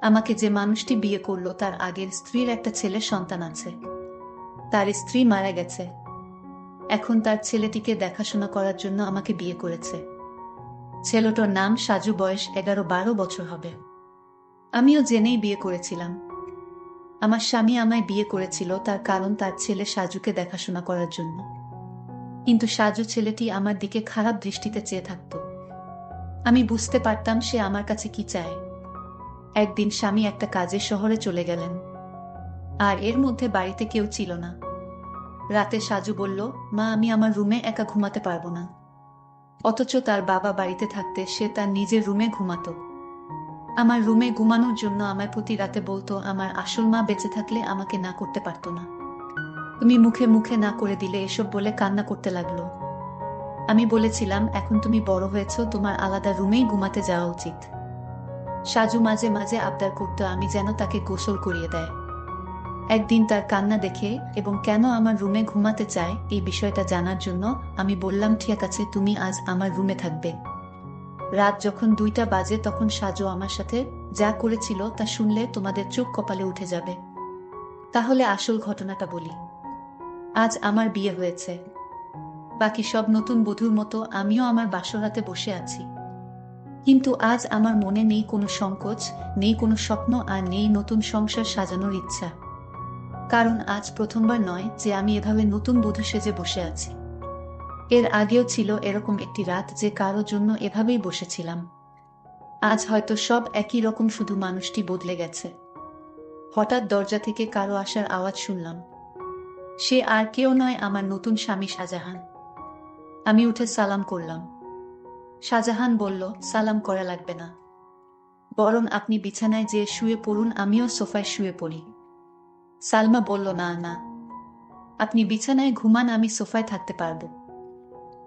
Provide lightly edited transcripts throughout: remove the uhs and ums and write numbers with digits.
আমাকে যে মানুষটি বিয়ে করলো তার আগের স্ত্রীর একটা ছেলের সন্তান আছে। তার স্ত্রী মারা গেছে। এখন তার ছেলেটিকে দেখাশোনা করার জন্য আমাকে বিয়ে করেছে। ছেলেটার নাম সাজু, বয়স 11-12 বছর হবে। আমিও জেনেই বিয়ে করেছিলাম। আমার স্বামী আমায় বিয়ে করেছিল তার কারণ তার ছেলে সাজুকে দেখাশোনা করার জন্য। কিন্তু সাজু ছেলেটি আমার দিকে খারাপ দৃষ্টিতে চেয়ে থাকত। আমি বুঝতে পারতাম সে আমার কাছে কি চায়। একদিন স্বামী একটা কাজে শহরে চলে গেলেন, আর এর মধ্যে বাড়িতে কেউ ছিল না। রাতে সাজু বলল, মা, আমি আমার রুমে একা ঘুমাতে পারবো না। অথচ তার বাবা বাড়িতে থাকতে সে তার নিজের রুমে ঘুমাতো। আমার রুমে ঘুমানোর জন্য আমায় প্রতি রাতে বলতো আমার আসল মা বেঁচে থাকলে আমাকে না করতে পারতো না। তুমি মুখে মুখে না করে দিলে এসব বলে কান্না করতে লাগলো। আমি বলেছিলাম, এখন তুমি বড় হয়েছো, তোমার আলাদা রুমেই ঘুমাতে যাওয়া উচিত। সাজু মাঝে মাঝে আবদার করতো আমি যেন তাকে গোসল করিয়ে দেয়। একদিন তার কান্না দেখে এবং কেন আমার রুমে ঘুমাতে চায় এই বিষয়টা জানার জন্য আমি বললাম, ঠিক আছে, তুমি আজ আমার রুমে থাকবে। রাত যখন 2টা বাজে তখন সাজু আমার সাথে যা করেছিল তা শুনলে তোমাদের চোখ কপালে উঠে যাবে। তাহলে আসল ঘটনাটা বলি। আজ আমার বিয়ে হয়েছে। বাকি সব নতুন বধূর মতো আমিও আমার বাসরাতে বসে আছি। কিন্তু আজ আমার মনে নেই কোনো সংকোচ, নেই কোনো স্বপ্ন, আর নেই নতুন সংসার সাজানোর ইচ্ছা। কারণ আজ প্রথমবার নয় যে আমি এভাবে নতুন বধূ সেজে বসে আছি। এর আগেও ছিল এরকম একটি রাত যে কারো জন্য এভাবেই বসেছিলাম। আজ হয়তো সব একই রকম, শুধু মানুষটি বদলে গেছে। হঠাৎ দরজা থেকে কারো আসার আওয়াজ শুনলাম। সে আর কেউ নয়, আমার নতুন স্বামী শাহজাহান। আমি উঠে সালাম করলাম। শাহজাহান বলল, সালাম করা লাগবে না, বরং আপনি বিছানায় যেয়ে শুয়ে পড়ুন, আমিও সোফায় শুয়ে পড়ি। সালমা বলল, না না, আপনি বিছানায় ঘুমান, আমি সোফায় থাকতে পারবো।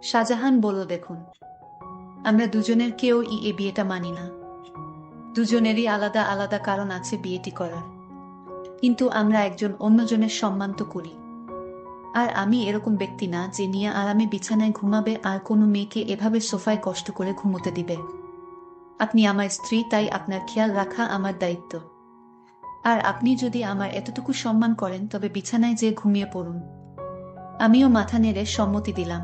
শাহজাহান বলল, দেখুন, আমরা দুজনের কেউই এ বিয়েটা মানি না। দুজনেরই আলাদা আলাদা কারণ আছে বিয়েটি করার। কিন্তু আমরা একজন অন্যজনের সম্মান তো করি। আর আমি এরকম ব্যক্তি না যে নিয়ে আরামে বিছানায় ঘুমাবে আর কোনো মেয়েকে এভাবে সোফায় কষ্ট করে ঘুমোতে দিবে। আপনি আমার স্ত্রী, তাই আপনার খেয়াল রাখা আমার দায়িত্ব। আর আপনি যদি আমার এতটুকু সম্মান করেন তবে বিছানায় যেয়ে ঘুমিয়ে পড়ুন। আমিও মাথা নেড়ে সম্মতি দিলাম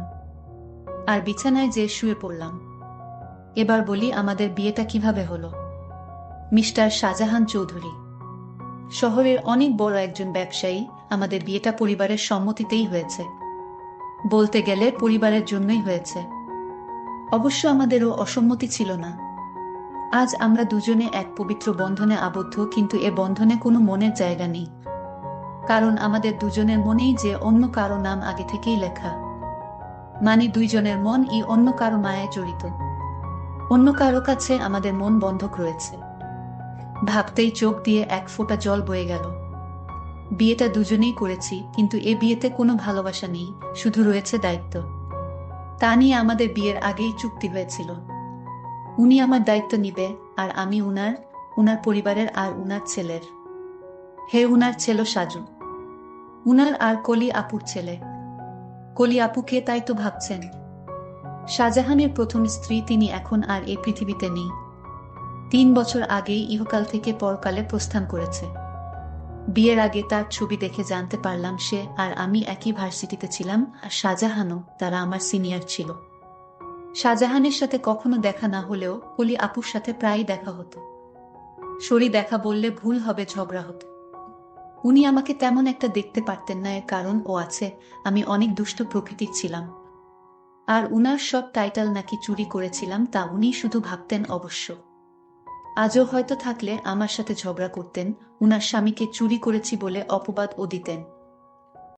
আর বিছানায় যেয়ে শুয়ে পড়লাম। এবার বলি আমাদের বিয়েটা কিভাবে হলো। মিস্টার শাহজাহান চৌধুরী শহরের অনেক বড় একজন ব্যবসায়ী। আমাদের বিয়েটা পরিবারের সম্মতিতেই হয়েছে। বলতে গেলে পরিবারের জন্যই হয়েছে। অবশ্য আমাদেরও অসম্মতি ছিল না। আজ আমরা দুজনে এক পবিত্র বন্ধনে আবদ্ধ, কিন্তু এ বন্ধনে কোনো মনের জায়গা নেই। কারণ আমাদের দুজনের মনেই যে অন্য কারো নাম আগে থেকেই লেখা। মানে দুইজনের মনই অন্য কারো মায়ায় জড়িত। অন্য কারো কাছে আমাদের মন বন্ধক রয়েছে। ভাবতেই চোখ দিয়ে এক ফোঁটা জল বয়ে গেল। বিয়েটা দুজনেই করেছি, কিন্তু এ বিয়েতে কোনো ভালোবাসা নেই, শুধু রয়েছে দায়িত্ব। তা নিয়ে আমাদের বিয়ের আগেই চুক্তি হয়েছিল। উনি আমার দায়িত্ব নিবে, আর আমি উনার পরিবারের আর উনার ছেলের। হে, উনার ছেলে সাজু, উনার আর কলি আপুর ছেলে। কলি আপুকে তাই তো ভাবছেন? শাহজাহানের প্রথম স্ত্রী, তিনি এখন আর এই পৃথিবীতে নেই। 3 বছর আগেই ইহকাল থেকে পরকালে প্রস্থান করেছে। বিয়ের আগে তার ছবি দেখে জানতে পারলাম সে আর আমি একই ভার্সিটিতে ছিলাম, আর শাহজাহানও, তারা আমার সিনিয়র ছিল। শাহজাহানের সাথে কখনো দেখা না হলেও কলি আপুর সাথে প্রায়ই দেখা হতো। সরি দেখা বললে ভুল হবে, ঝগড়া হতো। উনি আমাকে তেমন একটা দেখতে পারতেন না, এর কারণ ও আছে, আমি অনেক দুষ্ট প্রকৃতির ছিলাম। আর উনার সব টাইটেল নাকি চুরি করেছিলাম, তা উনি শুধু ভাবতেন অবশ্য। আজও হয়তো থাকলে আমার সাথে ঝগড়া করতেন, উনার স্বামীকে চুরি করেছি বলে অপবাদও দিতেন।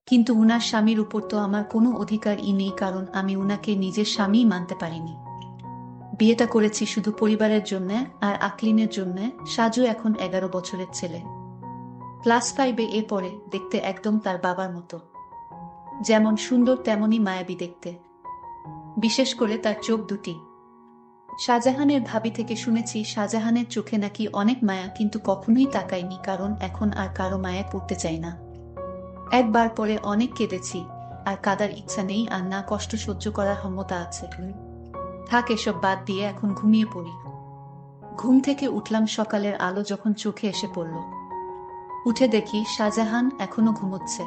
কিন্তু উনার স্বামীর উপর তো আমার কোনো অধিকারই নেই, কারণ আমি উনাকে নিজের স্বামীই মানতে পারিনি। বিয়েটা করেছি শুধু পরিবারের জন্য আর আকলিনের জন্য। সাজু এখন 11 বছরের ছেলে, ক্লাস 5-এ পড়ে, দেখতে একদম তার বাবার মতো। যেমন সুন্দর তেমনই মায়াবী দেখতে, বিশেষ করে তার চোখ দুটি। শাহজাহানের ভাবি থেকে শুনেছি শাহজাহানের চোখে নাকি অনেক মায়া, কিন্তু কখনোই তাকাইনি, কারণ এখন আর কারো মায়া পড়তে চাই না। একবার পরে অনেক কেঁদেছি, আর কাঁদার ইচ্ছা নেই, আর না কষ্ট সহ্য করার ক্ষমতা আছে। থাক, এসব বাদ দিয়ে এখন ঘুমিয়ে পড়ি। ঘুম থেকে উঠলাম সকালের আলো যখন চোখে এসে পড়ল। উঠে দেখি শাহজাহান এখনো ঘুমোচ্ছে,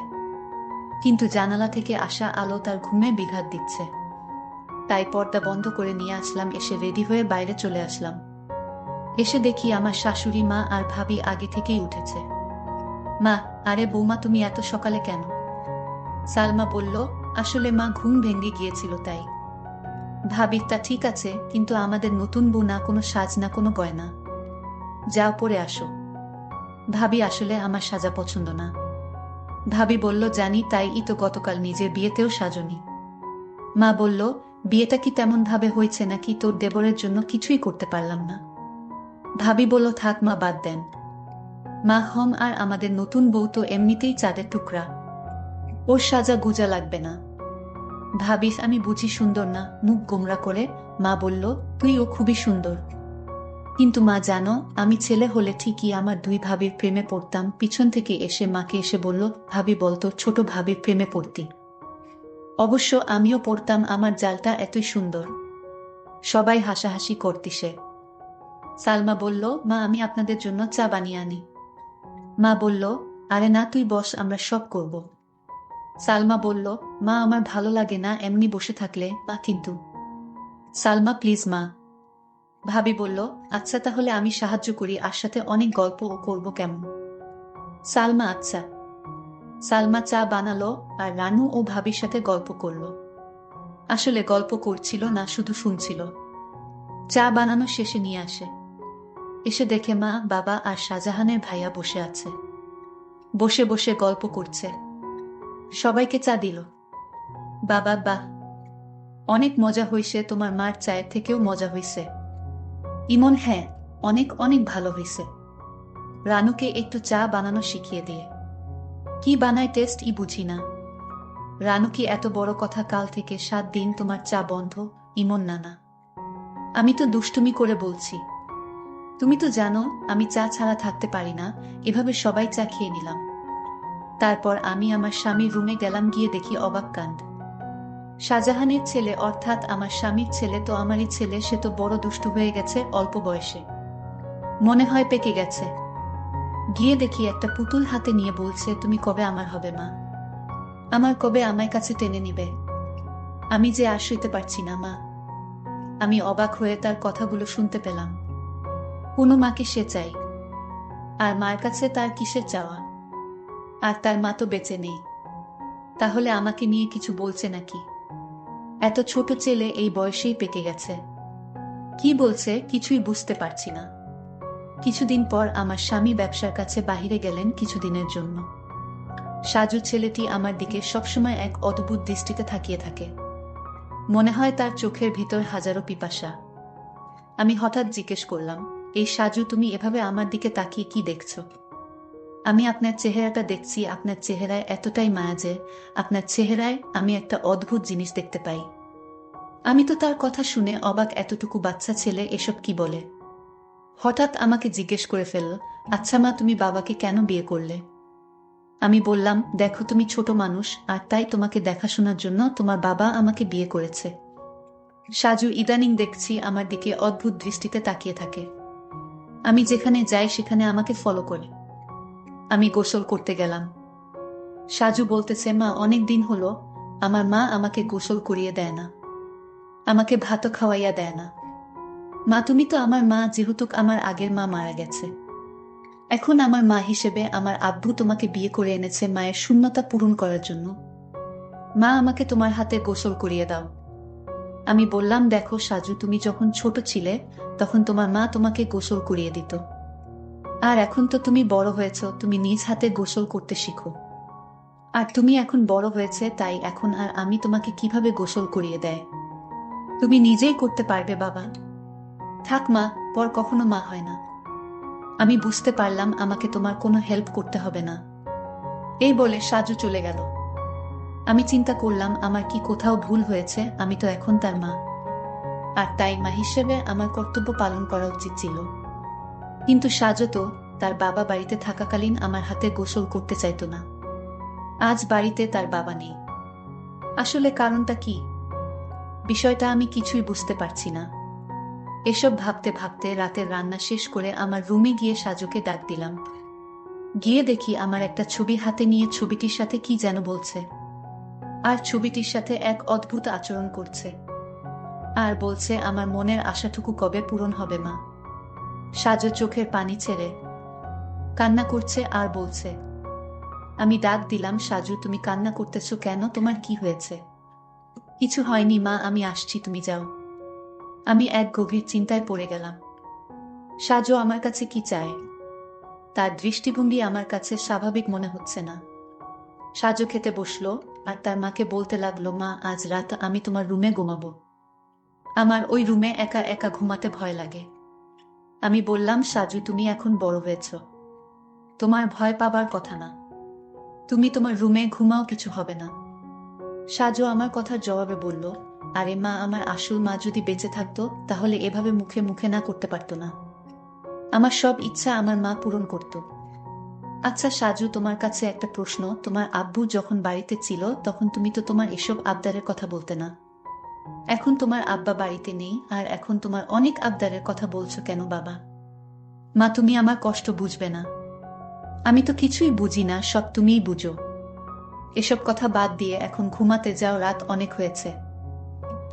কিন্তু জানালা থেকে আসা আলো তার ঘুমে বিঘাত দিচ্ছে। তাই পর্দা বন্ধ করে নিয়ে আসলাম, এসে রেডি হয়ে বাইরে চলে আসলাম। এসে দেখি আমার শাশুড়ি মা আর ভাবি আগে থেকেই উঠেছে। মা, আরে বৌমা, তুমি এত সকালে কেন? সালমা বলল, আসলে মা ঘুম ভেঙে গিয়েছিল তাই। ভাবি, তা ঠিক আছে, কিন্তু আমাদের নতুন বউ, না কোনো সাজ না কোনো গয়না। যাও পরে আসো। ভাবি, আসলে আমার সাজা পছন্দ না। ভাবি বলল, জানি, তাই তো গতকাল নিজের বিয়েতেও সাজনি। মা বলল, বিয়েটা কি তেমন ভাবে হয়েছে নাকি তোর দেবরের জন্য কিছুই করতে পারলাম না? ভাবি বলল, থাক মা, বাদ দেন। মা, আর আমাদের নতুন বউ তো এমনিতেই চাঁদের টুকরা, ওর সাজা গুজা লাগবে না। ভাবিস, আমি বুঝি সুন্দর না? মুখ গোমরা করে মা বলল, তুইও খুবই সুন্দর। কিন্তু মা জানো, আমি ছেলে হলে ঠিকই আমার দুই ভাবির প্রেমে পড়তাম। পিছন থেকে এসে মাকে এসে বলল, ভাবি বলতো ছোট ভাবির প্রেমে পড়তি। অবশ্য আমিও পড়তাম, আমার জালটা এতই সুন্দর। সবাই হাসাহাসি করতিসে। সালমা বলল, মা আমি আপনাদের জন্য চা বানিয়ে আনি। মা বলল, আরে না, তুই বস, আমরা সব করব। সালমা বলল, মা আমার ভালো লাগে না এমনি বসে থাকলে। মা কিন্তু। সালমা, প্লিজ মা। ভাবি বলল, আচ্ছা তাহলে আমি সাহায্য করি, আর সাথে অনেক গল্পও করব, কেমন? সালমা, আচ্ছা। সালমা চা বানালো আর রানু ও ভাবির সাথে গল্প করলো। আসলে গল্প করছিল না, শুধু শুনছিল। চা বানানো শেষে নিয়ে আসে। এসে দেখে মা, বাবা আর শাহজাহানের ভাইয়া বসে আছে। বসে বসে গল্প করছে। সবাইকে চা দিল। বাবা, বাহ, অনেক মজা হইছে, তোমার মার চায়ের থেকেও মজা হইছে। ইমন, হ্যাঁ, অনেক অনেক ভালো হইছে। রানুকে একটু চা বানানো শিখিয়ে দিয়ে। কি বানায় টেস্ট ই বুঝি না। রানু, কি এত বড় কথা, কাল থেকে 7 দিন তোমার চা বন্ধ? ইমন, নানা, আমি তো দুষ্টুমি করে বলছি। তুমি তো জানো আমি চা ছাড়া থাকতে পারি না। এভাবে সবাই চা খেয়ে নিলাম। তারপর আমি আমার স্বামীর রুমে গেলাম, গিয়ে দেখি অবাক কাণ্ড। শাহজাহানের ছেলে, অর্থাৎ আমার স্বামীর ছেলে তো আমারই ছেলে, সে তো বড় দুষ্টু হয়ে গেছে অল্প বয়সে। মনে হয় পেকে গেছে। গিয়ে দেখি একটা পুতুল হাতে নিয়ে বলছে, তুমি কবে আমার হবে মা? আমার কবে আমায় কাছে টেনে নিবে? আমি যে আর সইতে পারছি না মা। আমি অবাক হয়ে তার কথাগুলো শুনতে পেলাম। কোনো মাকে সে চাই, আর মার কাছে তার কিসের চাওয়া? আর তার মা তো বেঁচে নেই। তাহলে আমাকে নিয়ে কিছু বলছে নাকি? এত ছোট ছেলে এই বয়সেই পেকে গেছে। কি বলছে কিছুই বুঝতে পারছি না। কিছুদিন পর আমার স্বামী ব্যবসার কাছে বাহিরে গেলেন কিছুদিনের জন্য। সাজু ছেলেটি আমার দিকে সবসময় এক অদ্ভুত দৃষ্টিতে তাকিয়ে থাকে। মনে হয় তার চোখের ভিতর হাজারো পিপাসা। আমি হঠাৎ জিজ্ঞেস করলাম, এই সাজু, তুমি এভাবে আমার দিকে তাকিয়ে কি দেখছো? আমি আপনার চেহারাটা দেখছি, আপনার চেহারায় এতটাই মায়া যে আপনার চেহারায় আমি একটা অদ্ভুত জিনিস দেখতে পাই। আমি তো তার কথা শুনে অবাক, এতটুকু বাচ্চা ছেলে এসব কি বলে? হঠাৎ আমাকে জিজ্ঞেস করে ফেলল, আচ্ছা মা, তুমি বাবাকে কেন বিয়ে করলে? আমি বললাম, দেখো তুমি ছোট মানুষ, আর তাই তোমাকে দেখাশোনার জন্য তোমার বাবা আমাকে বিয়ে করেছে। সাজু ইদানিং দেখছি আমার দিকে অদ্ভুত দৃষ্টিতে তাকিয়ে থাকে। আমি যেখানে যাই সেখানে আমাকে ফলো করে। আমি গোসল করতে গেলাম। সাজু বলতেছে, মা, অনেক দিন হলো আমার মা আমাকে গোসল করিয়ে দেয় না, আমাকে ভাতও খাওয়াইয়া দেয় না। মা, তুমি তো আমার মা, যেহেতু আমার আগের মা মারা গেছে। এখন আমার মা হিসেবে আমার আব্বু তোমাকে বিয়ে করে এনেছে মায়ের শূন্যতা পূরণ করার জন্য। মা, আমাকে তোমার হাতে গোসল করিয়ে দাও। আমি বললাম, দেখো সাজু, তুমি যখন ছোট ছিলে তখন তোমার মা তোমাকে গোসল করিয়ে দিত। আর এখন তো তুমি বড় হয়েছ, তুমি নিজ হাতে গোসল করতে শিখো। আর তুমি এখন বড় হয়েছে, তাই এখন আর আমি তোমাকে কিভাবে গোসল করিয়ে দেয় তুমি নিজেই করতে পারবে বাবা। থাক মা, পর কখনো মা হয় না। আমি বুঝতে পারলাম আমাকে তোমার কোনো হেল্প করতে হবে না। এই বলে সাজু চলে গেল। আমি চিন্তা করলাম, আমার কি কোথাও ভুল হয়েছে? আমি তো এখন তার মা, আর তাই মা হিসেবে আমার কর্তব্য পালন করা উচিত ছিল। কিন্তু সাজু তো তার বাবা বাড়িতে থাকাকালীন আমার হাতে গোসল করতে চাইতো না। আজ বাড়িতে তার বাবা নেই। আসলে কারণটা কি? বিষয়টা আমি কিছুই বুঝতে পারছি না। এসব ভাবতে ভাবতে রাতের রান্না শেষ করে আমার রুমে গিয়ে সাজুকে ডাক দিলাম। গিয়ে দেখি আমার একটা ছবি হাতে নিয়ে ছবিটির সাথে কি যেন বলছে, আর ছবিটির সাথে এক অদ্ভুত আচরণ করছে, আর বলছে আমার মনের আশাটুকু কবে পূরণ হবে মা। সাজু চোখের পানি ছেড়ে কান্না করছে আর বলছে। আমি ডাক দিলাম, সাজু তুমি কান্না করতেছো কেন, তোমার কি হয়েছে? কিছু হয়নি মা, আমি আসছি, তুমি যাও। আমি এক গভীর চিন্তায় পড়ে গেলাম। সাজু আমার কাছে কি চায়? তার দৃষ্টিভঙ্গি আমার কাছে স্বাভাবিক মনে হচ্ছে না। সাজু খেতে বসলো আর তার মাকে বলতে লাগলো, মা আজ রাত আমি তোমার রুমে ঘুমাবো। আমার ওই রুমে একা একা ঘুমাতে ভয় লাগে। আমি বললাম, সাজু তুমি এখন বড় হয়েছ, তোমার ভয় পাবার কথা না, তুমি তোমার রুমে ঘুমাও, কিছু হবে না। সাজু আমার কথার জবাবে বলল, আরে মা, আমার আসল মা যদি বেঁচে থাকতো তাহলে এভাবে মুখে মুখে না করতে পারতো না। আমার সব ইচ্ছা আমার মা পূরণ করত। আচ্ছা সাজু, তোমার কাছে একটা প্রশ্ন, তোমার আব্বু যখন বাড়িতে ছিল তখন তুমি তো তোমার এসব আবদারের কথা বলতে না। এখন তোমার আব্বা বাড়িতে নেই আর এখন তোমার অনেক আবদারের কথা বলছো কেন বাবা? মা তুমি আমার কষ্ট বুঝবে না? আমি তো কিছুই বুঝি না, সব তুমিই বুঝো। এসব কথা বাদ দিয়ে এখন ঘুমাতে যাও, রাত অনেক হয়েছে।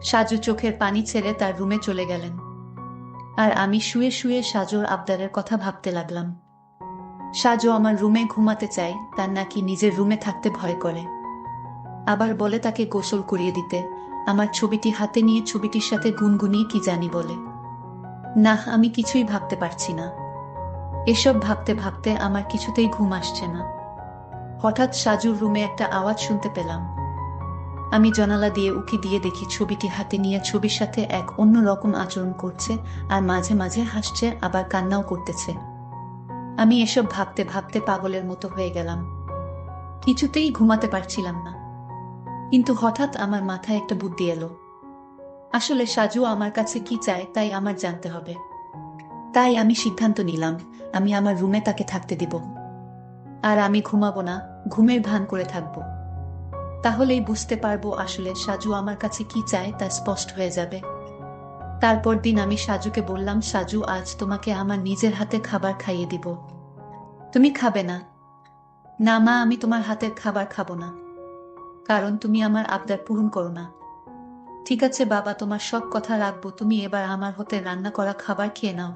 সাজু চোখের পানি ছেড়ে তার রুমে চলে গেলেন, আর আমি শুয়ে শুয়ে সাজুর আবদারের কথা ভাবতে লাগলাম। সাজু আমার রুমে ঘুমাতে চায়, তার নাকি নিজের রুমে থাকতে ভয় করে। আবার বলে তাকে গোসল করিয়ে দিতে, আমার ছবিটি হাতে নিয়ে ছবিটির সাথে গুনগুনিয়ে কি জানি বলে। না, আমি কিছুই ভাবতে পারছি না। এসব ভাবতে ভাবতে আমার কিছুতেই ঘুম আসছে না। হঠাৎ সাজুর রুমে একটা আওয়াজ শুনতে পেলাম। আমি জানালা দিয়ে উঁকি দিয়ে দেখি ছবিটি হাতে নিয়ে ছবির সাথে এক অন্য রকম আচরণ করছে, আর মাঝে মাঝে হাসছে, আবার কান্নাও করতেছে। আমি এসব ভাবতে ভাবতে পাগলের মতো হয়ে গেলাম, কিছুতেই ঘুমাতে পারছিলাম না। কিন্তু হঠাৎ আমার মাথায় একটা বুদ্ধি এলো। আসলে সাজু আমার কাছে কি চায় তাই আমার জানতে হবে। তাই আমি সিদ্ধান্ত নিলাম, আমি আমার রুমে তাকে থাকতে দিব। আর আমি ঘুমাবো না, ঘুমের ভান করে থাকবো। তাহলেই বুঝতে পারবো আসলে সাজু আমার কাছে কি চায়, তা স্পষ্ট হয়ে যাবে। তারপর দিন আমি সাজুকে বললাম, সাজু আজ তোমাকে আমার নিজের হাতে খাবার খাইয়ে দিব, তুমি খাবে না? না মা, আমি তোমার হাতের খাবার খাবো না, কারণ তুমি আমার আবদার পূরণ করো না। ঠিক আছে বাবা, তোমার সব কথা রাখবো, তুমি এবার আমার হাতে রান্না করা খাবার খেয়ে নাও।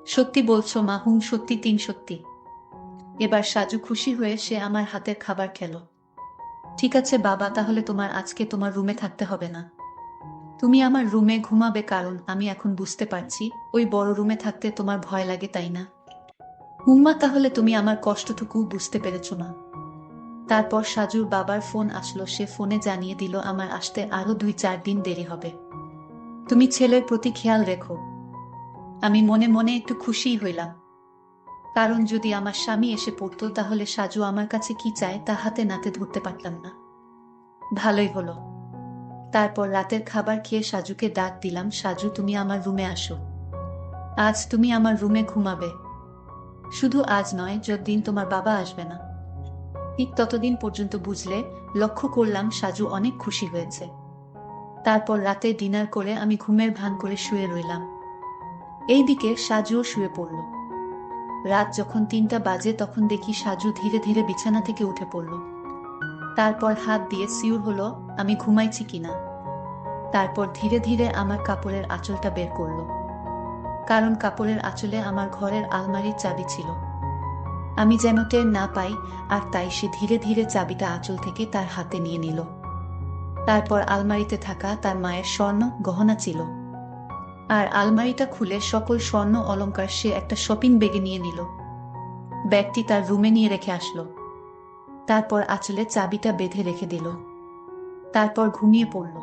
সত্যি বলছো মা? হুম সত্যি, 3 সত্যি। এবার সাজু খুশি হয়ে সে আমার হাতের খাবার খেলো। ঠিক আছে বাবা, তাহলে তোমার আজকে তোমার রুমে থাকতে হবে না, তুমি আমার রুমে ঘুমাবে, কারণ আমি এখন বুঝতে পারছি ওই বড় রুমে থাকতে তোমার ভয় লাগে, তাই না? হুম্মা, তাহলে তুমি আমার কষ্টটুকু বুঝতে পেরেছো না? তারপর সাজুর বাবার ফোন আসলো, সে ফোনে জানিয়ে দিল আমার আসতে আরো 2-4 দিন দেরি হবে। তুমি ছেলের প্রতি খেয়াল রেখো। আমি মনে মনে একটু খুশিই হইলাম, কারণ যদি আমার স্বামী এসে পড়তো তাহলে সাজু আমার কাছে কি চায় তা হাতে নাতে ধরতে পারতাম না। ভালোই হলো। তারপর রাতের খাবার খেয়ে সাজুকে ডাক দিলাম, সাজু তুমি আমার রুমে আসো, আজ তুমি আমার রুমে ঘুমাবে। শুধু আজ নয়, যতদিন তোমার বাবা আসবে না, ঠিক ততদিন পর্যন্ত, বুঝলে? লক্ষ্য করলাম সাজু অনেক খুশি হয়েছে। তারপর রাতে ডিনার করে আমি ঘুমের ভান করে শুয়ে রইলাম। এইদিকে সাজুও শুয়ে পড়ল। রাত যখন 3টা বাজে তখন দেখি সাজু ধীরে ধীরে বিছানা থেকে উঠে পড়ল। তারপর হাত দিয়ে সিউর হলো আমি ঘুমাইছি কিনা। তারপর ধীরে ধীরে আমার কাপড়ের আঁচলটা বের করলো, কারণ কাপড়ের আঁচলে আমার ঘরের আলমারির চাবি ছিল। আমি যেন টের না পাই, আর তাই সে ধীরে ধীরে চাবিটা আঁচল থেকে তার হাতে নিয়ে নিল। তারপর আলমারিতে থাকা তার মায়ের স্বর্ণ গহনা ছিল, আর আলমারিটা খুলে সকল স্বর্ণ অলংকার সে একটা শপিং ব্যাগে নিয়ে নিল। ব্যাগটি তার রুমে নিয়ে রেখে আসলো। তারপর আঁচলে চাবিটা বেঁধে রেখে দিল। তারপর ঘুমিয়ে পড়ল।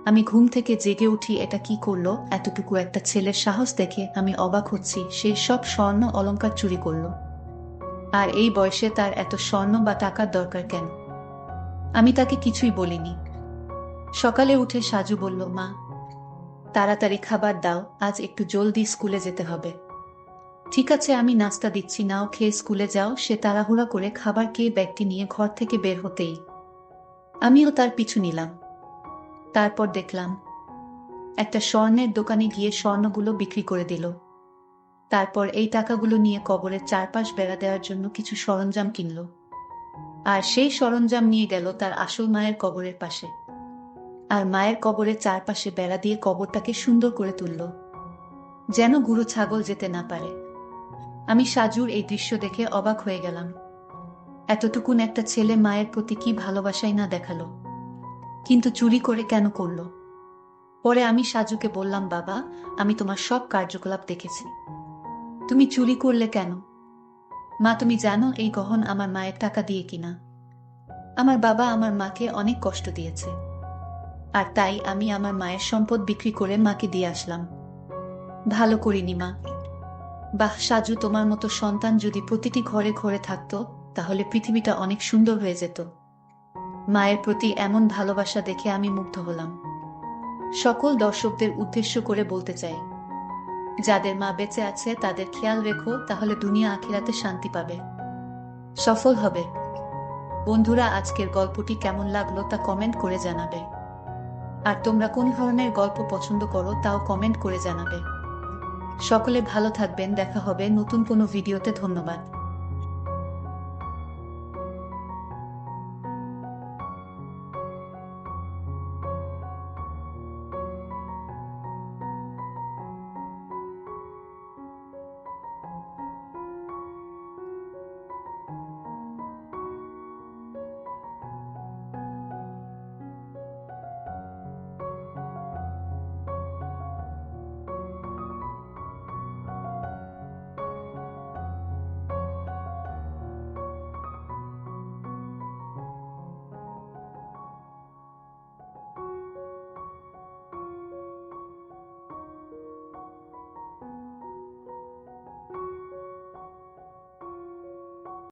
আমি ঘুম থেকে জেগে উঠি, এটা কি করলো? এতটুকু একটা ছেলের সাহস দেখে আমি অবাক হচ্ছি, সে সব স্বর্ণ অলংকার চুরি করলো। আর এই বয়সে তার এত স্বর্ণ বা টাকার দরকার কেন? আমি তাকে কিছুই বলিনি। সকালে উঠে সাজু বলল, মা তাড়াতাড়ি খাবার দাও, আজ একটু জলদি স্কুলে যেতে হবে। ঠিক আছে, আমি নাস্তা দিচ্ছি, নাও খেয়ে স্কুলে যাও। সে তাড়াহুড়া করে খাবার খেয়ে ব্যাগটি নিয়ে ঘর থেকে বের হতেই আমিও তার পিছু নিলাম। তারপর দেখলাম একটা স্বর্ণের দোকানে গিয়ে স্বর্ণগুলো বিক্রি করে দিল। তারপর এই টাকাগুলো নিয়ে কবরের চারপাশ বেড়া দেওয়ার জন্য কিছু সরঞ্জাম কিনল। আর সেই সরঞ্জাম নিয়ে গেল তার আসল মায়ের কবরের পাশে। আর মায়ের কবরের চারপাশে বেড়া দিয়ে কবরটাকে সুন্দর করে তুলল, যেন গুরু ছাগল যেতে না পারে। আমি সাজুর এই দৃশ্য দেখে অবাক হয়ে গেলাম। এতটুকুন একটা ছেলে মায়ের প্রতি কি ভালোবাসাই না দেখালো, কিন্তু চুরি করে কেন করলো? পরে আমি সাজুকে বললাম, বাবা, আমি তোমার সব কার্যকলাপ দেখেছি, তুমি চুরি করলে কেন? মা, তুমি জানো এই গহন আমার মায়ের টাকা দিয়ে কিনা। আমার বাবা আমার মাকে অনেক কষ্ট দিয়েছে, আর তাই আমি আমার মায়ের সম্পদ বিক্রি করে মাকে দিয়ে আসলাম। ভালো করিনি মা। বাহ সাজু, তোমার মতো সন্তান যদি প্রতিটি ঘরে ঘরে থাকতো, তাহলে পৃথিবীটা অনেক সুন্দর হয়ে যেত। মায়ের প্রতি এমন ভালোবাসা দেখে আমি মুগ্ধ হলাম। সকল দর্শকদের উদ্দেশ্য করে বলতে চাই, যাদের মা বেঁচে আছে তাদের খেয়াল রেখো, তাহলে দুনিয়া আখিরাতে শান্তি পাবে, সফল হবে। বন্ধুরা, আজকের গল্পটি কেমন লাগলো তা কমেন্ট করে জানাবে। আর তোমরা কোন ধরনের গল্প পছন্দ করো তাও কমেন্ট করে জানাবে। সকলে ভালো থাকবেন, দেখা হবে নতুন কোনো ভিডিওতে। ধন্যবাদ।